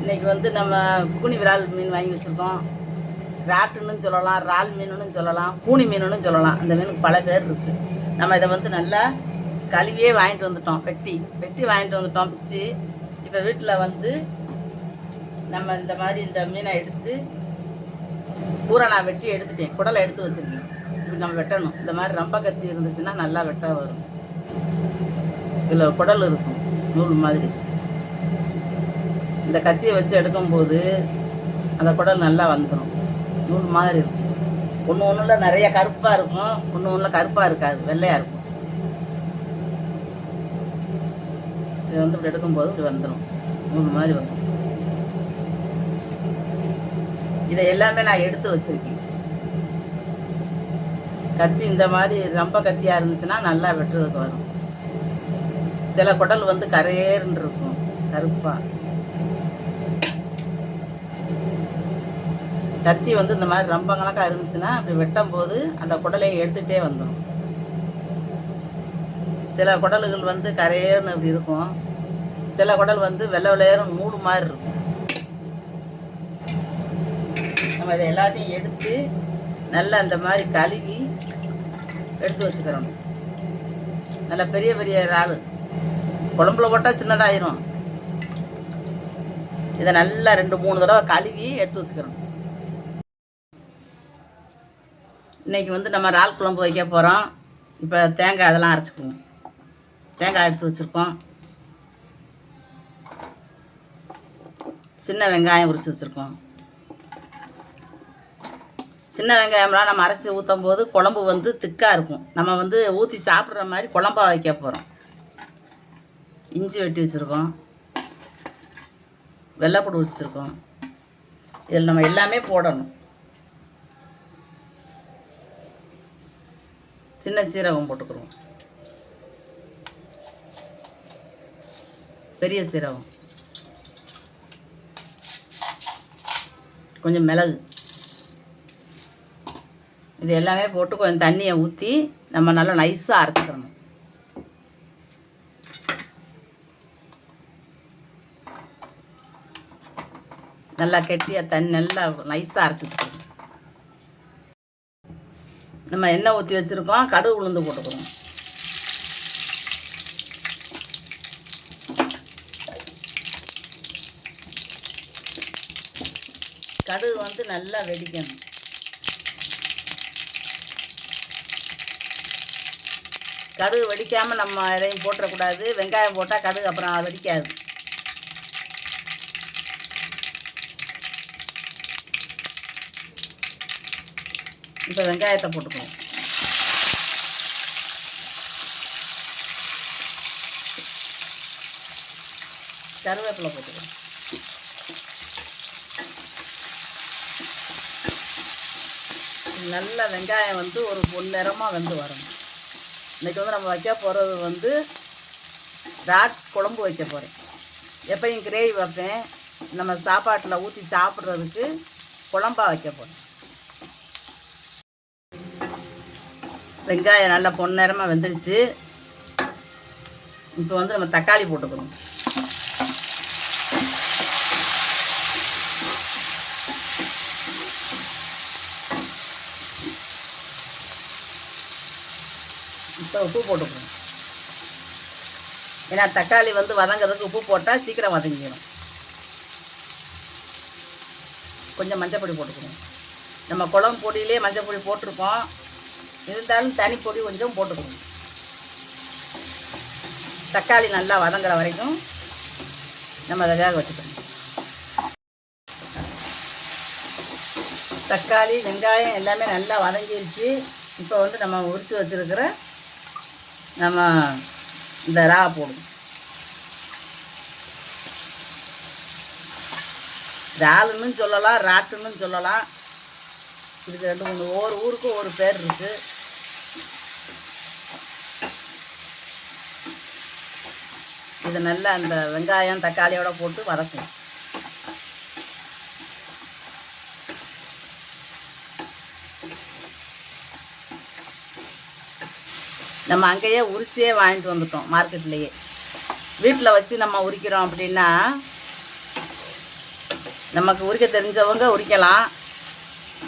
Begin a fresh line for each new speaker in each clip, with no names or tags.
இன்றைக்கி வந்து நம்ம கூனி விரால் மீன் வாங்கி வச்சுருக்கோம். ராட்டுன்னு சொல்லலாம், இறால் மீனுன்னு சொல்லலாம், கூனி மீனுன்னு சொல்லலாம். அந்த மீனுக்கு பல பேர் இருக்குது. நம்ம இதை வந்து நல்லா கழுவியே வாங்கிட்டு வந்துட்டோம். வெட்டி வாங்கிட்டு வந்துட்டோம் பிச்சு. இப்போ வீட்டில் வந்து நம்ம இந்த மாதிரி இந்த மீனை எடுத்து பூரா நான் வெட்டி எடுத்துட்டேன். குடலை எடுத்து வச்சுருக்கேன். இப்படி நம்ம வெட்டணும். இந்த மாதிரி ரம்ப கத்தி இருந்துச்சுன்னா நல்லா வெட்ட வரும். இதில் குடல் இருக்கும் நூல் மாதிரி. இந்த கத்தியை வச்சு எடுக்கும்போது அந்த குடல் நல்லா வந்துடும். நூல் மாதிரி இருக்கும். ஒன்றில் நிறைய கருப்பாக இருக்கும், ஒன்றில் கருப்பாக இருக்காது, வெள்ளையாக இருக்கும். இது வந்து இப்படி எடுக்கும்போது இப்படி வந்துடும், நூல் மாதிரி வந்துடும். இதை எல்லாமே நான் எடுத்து வச்சுருக்கேன். கத்தி இந்த மாதிரி ரொம்ப கத்தியாக இருந்துச்சுன்னா நல்லா வெட்டுறதுக்கு வரும். சில குடல் வந்து கரையேறுன்னு இருக்கும், கருப்பாக. கத்தி வந்து இந்த மாதிரி ரொம்ப கணக்காக இருந்துச்சுன்னா அப்படி வெட்டும் போது அந்த குடலையை எடுத்துகிட்டே வந்துடும். சில குடல்கள் வந்து கரையேறுன்னு அப்படி இருக்கும், சில குடல் வந்து வெள்ளை வெள்ளையேறும் நூல் மாதிரி இருக்கும். நம்ம இதை எல்லாத்தையும் எடுத்து நல்லா இந்த மாதிரி கழுவி எடுத்து வச்சுக்கிறோம். நல்லா பெரிய பெரிய இறால் குழம்புல போட்டால் சின்னதாயிரும். இதை நல்லா 2-3 தடவை கழுவி எடுத்து வச்சுக்கிறோம். இன்றைக்கி வந்து நம்ம இறால் குழம்பு வைக்க போகிறோம். இப்போ தேங்காய் அதெல்லாம் அரைச்சிக்குவோம். தேங்காய் எடுத்து வச்சுருக்கோம். சின்ன வெங்காயம் உரித்து வச்சுருக்கோம். சின்ன வெங்காயம்லாம் நம்ம அரைச்சி ஊற்றும் போது குழம்பு வந்து திக்காக இருக்கும். நம்ம வந்து ஊற்றி சாப்பிட்ற மாதிரி குழம்பா வைக்க போகிறோம். இஞ்சி வெட்டி வச்சுருக்கோம், வெள்ளைப்பூடு வச்சுருக்கோம். இதில் நம்ம எல்லாமே போடணும். சின்ன சீரகம் போட்டுக்கிறோம், பெரிய சீரகம், கொஞ்சம் மிளகு. இது எல்லாமே போட்டு கொஞ்சம் தண்ணியை ஊற்றி நம்ம நல்லா நைஸாக அரைச்சிக்கிறணும். நல்லா கெட்டியாக தண்ணி நல்லா நைஸாக அரைச்சி வச்சுக்கணும். நம்ம எண்ணெய் ஊற்றி வச்சுருக்கோம். கடுகு உளுந்து போட்டுக்கிறோம். கடுகு வந்து நல்லா வெடிக்கணும். கடுகு வெடிக்காமல் நம்ம எதையும் போட்டுறக்கூடாது. வெங்காயம் போட்டால் கடுகு அப்புறம் வெடிக்காது. இப்போ வெங்காயத்தை போட்டுக்குவோம். கருவேப்பிலை போட்டுக்குவோம். நல்ல வெங்காயம் வந்து ஒரு பொன்னிறமாக வெந்து வரணும். இன்றைக்கி வந்து நம்ம வைக்க போகிறது வந்து இறால் குழம்பு வைக்க போகிறேன். எப்பயும் கிரேவி வைப்பேன். நம்ம சாப்பாட்டில் ஊற்றி சாப்பிட்றதுக்கு குழம்பா வைக்க போகிறேன். வெங்காயம் நல்லா பொன்னிறமாக வெந்துடுச்சு. இப்போ வந்து நம்ம தக்காளி போட்டுக்கணும். இப்போ உப்பு போட்டுக்கணும். ஏன்னா தக்காளி வந்து வதங்கிறதுக்கு உப்பு போட்டால் சீக்கிரம் வதங்கிடும். கொஞ்சம் மஞ்சள் பொடி போட்டுக்கணும். நம்ம குழம்பு பொடியிலே மஞ்சள் பொடி போட்டிருக்கோம், இருந்தாலும் தனி பொடி கொஞ்சம் போட்டுக்கணும். தக்காளி நல்லா வதங்குற வரைக்கும் நம்ம அதை வேக வச்சுக்கணும். தக்காளி வெங்காயம் எல்லாமே நல்லா வதங்கிடுச்சு. இப்போ வந்து நம்ம உரித்து வச்சுருக்கிற நம்ம இந்த இறால் போடுவோம். இறாலுன்னு சொல்லலாம், ராட்டுன்னு சொல்லலாம். இதுக்கு 2-3 ஒவ்வொரு ஊருக்கு ஒரு பேர் இருக்குது. இதை நல்லா அந்த வெங்காயம் தக்காளியோட போட்டு வதக்கணும். நம்ம அங்கேயே உரிச்சியே வாங்கிட்டு வந்துட்டோம் மார்க்கெட்லேயே. வீட்டில் வச்சு நம்ம உரிக்கிறோம் அப்படின்னா நமக்கு உரிக்க தெரிஞ்சவங்க உரிக்கலாம்.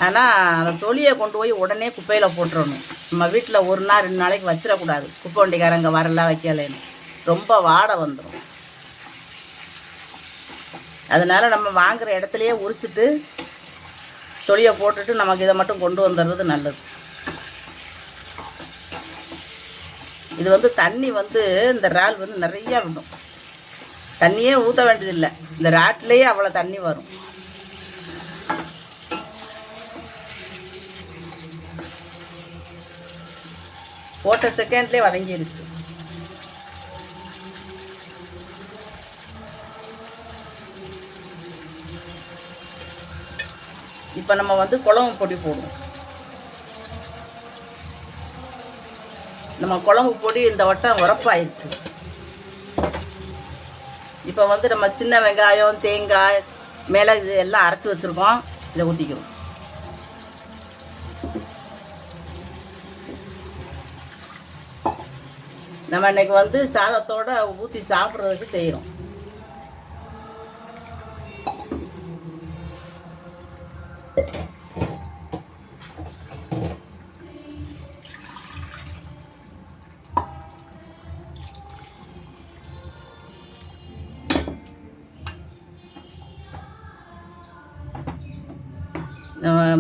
ஆனால் அந்த தொலியை கொண்டு போய் உடனே குப்பையில் போட்டுறணும். நம்ம வீட்டில் 1 நாள் 2 நாளைக்கு வச்சிடக்கூடாது. குப்பை வண்டிக்காரங்க வரல வைக்கலைன்னு ரொம்ப வாடை வந்துடும். அதனால் நம்ம வாங்குகிற இடத்துலையே உரிச்சிட்டு தொலியை போட்டுட்டு நமக்கு இதை மட்டும் கொண்டு வந்துடுறது நல்லது. இது வந்து தண்ணி வந்து இந்த இறால் வந்து நிறையா விடும். தண்ணியே ஊற்ற வேண்டியதில்லை, இந்த இறாட்லேயே அவ்வளோ தண்ணி வரும். போட்ட செகண்ட்லேயே வதங்கிருச்சு. இப்போ நம்ம வந்து குழம்பு பொடி போடுவோம். நம்ம குழம்பு பொடி இந்த வட்டம் உரப்பாயிருச்சு. இப்போ வந்து நம்ம சின்ன வெங்காயம், தேங்காய், மிளகு எல்லாம் அரைச்சி வச்சுருக்கோம். இதை ஊற்றிக்கிறோம். நம்ம இன்றைக்கி வந்து சாதத்தோடு ஊற்றி சாப்பிட்றதுக்கு செய்கிறோம்.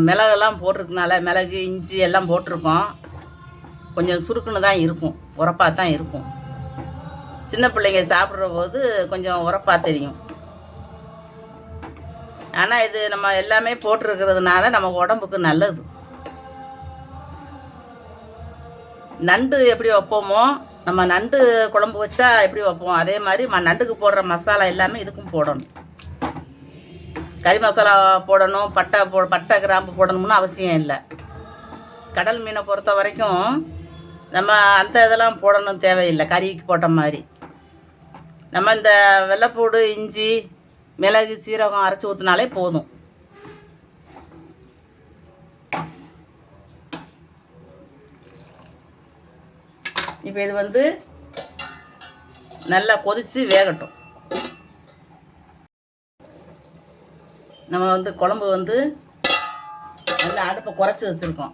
மிளகெல்லாம் போட்டிருக்கனால மிளகு, இஞ்சி எல்லாம் போட்டிருக்கோம். கொஞ்சம் சுருக்குன்னு தான் இருக்கும், உரப்பாக தான் இருக்கும். சின்ன பிள்ளைங்க சாப்பிட்ற போது கொஞ்சம் உரப்பாக தெரியும். ஆனால் இது நம்ம எல்லாமே போட்டிருக்கிறதுனால நமக்கு உடம்புக்கு நல்லது. நண்டு எப்படி வைப்போமோ, நம்ம நண்டு குழம்பு வச்சா எப்படி வைப்போம் அதே மாதிரி நண்டுக்கு போடுற மசாலா எல்லாமே இதுக்கும் போடணும். கறி மசாலா போடணும், பட்டை கிராம்பு போடணும்னு அவசியம் இல்லை. கடல் மீனை பொறுத்த வரைக்கும் நம்ம அந்த இதெல்லாம் போடணும் தேவையில்லை. கறிக்கு போட்ட மாதிரி நம்ம இந்த வெள்ளைப்பூடு, இஞ்சி, மிளகு, சீரகம் அரைச்சி ஊற்றினாலே போதும். இப்போ இது வந்து நல்லா கொதித்து வேகட்டும். நம்ம வந்து குழம்பு வந்து நல்லா அடுப்பை குறைச்சி வச்சுருக்கோம்.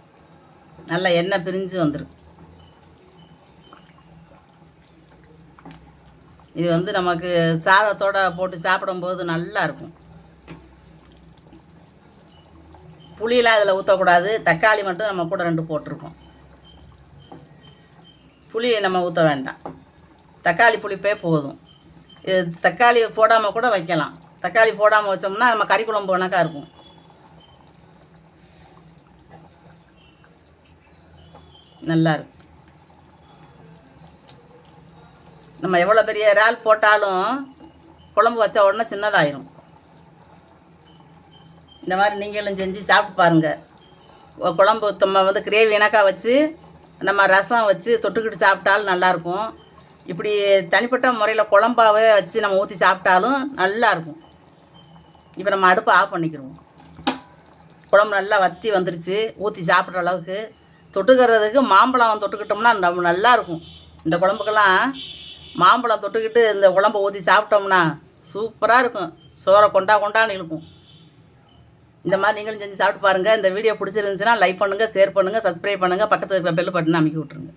நல்லா எண்ணெய் பிரிஞ்சு வந்துருக்கு. இது வந்து நமக்கு சாதத்தோடு போட்டு சாப்பிடும்போது நல்லா இருக்கும். புளியெலாம் இதில் ஊற்றக்கூடாது. தக்காளி மட்டும் நம்ம கூட 2 போட்டிருக்கோம். புளி நம்ம ஊற்ற வேண்டாம், தக்காளி புளிப்பே போதும். இது தக்காளி போடாமல் கூட வைக்கலாம். தக்காளி போடாமல் வச்சோம்னா நம்ம கறி குழம்பு கணக்காக இருக்கும். நல்லா இருக்கும். நம்ம எவ்வளோ பெரிய இறால் போட்டாலும் குழம்பு வச்ச உடனே சின்னதாயிரும். இந்த மாதிரி நீங்களும் செஞ்சு சாப்பிட்டு பாருங்கள். குழம்பு நம்ம வந்து கிரேவி இணக்காக வச்சு நம்ம ரசம் வச்சு தொட்டுக்கிட்டு சாப்பிட்டாலும் நல்லாயிருக்கும். இப்படி தனிப்பட்ட முறையில் குழம்பாவே வச்சு நம்ம ஊற்றி சாப்பிட்டாலும் நல்லாயிருக்கும். இப்போ நம்ம அடுப்பை ஆஃப் பண்ணிக்கிறோம். குழம்பு நல்லா வற்றி வந்துருச்சு. ஊற்றி சாப்பிட்ற அளவுக்கு தொட்டுக்கிறதுக்கு மாம்பழம் தொட்டுக்கிட்டோம்னா நம்ம நல்லாயிருக்கும். இந்த குழம்புக்கெல்லாம் மாம்பழம் தொட்டுக்கிட்டு இந்த குழம்பை ஊற்றி சாப்பிட்டோம்னா சூப்பராக இருக்கும். சோறை கொண்டான்னு இழுக்கும். இந்த மாதிரி நீங்களும் செஞ்சு சாப்பிட்டு பாருங்கள். இந்த வீடியோ பிடிச்சிருந்துச்சுன்னா லைக் பண்ணுங்கள், ஷேர் பண்ணுங்கள், சப்ஸ்கிரைப் பண்ணுங்கள், பக்கத்தில் இருக்கிற பெல் பட்டனை அமைக்கி விட்ருங்க.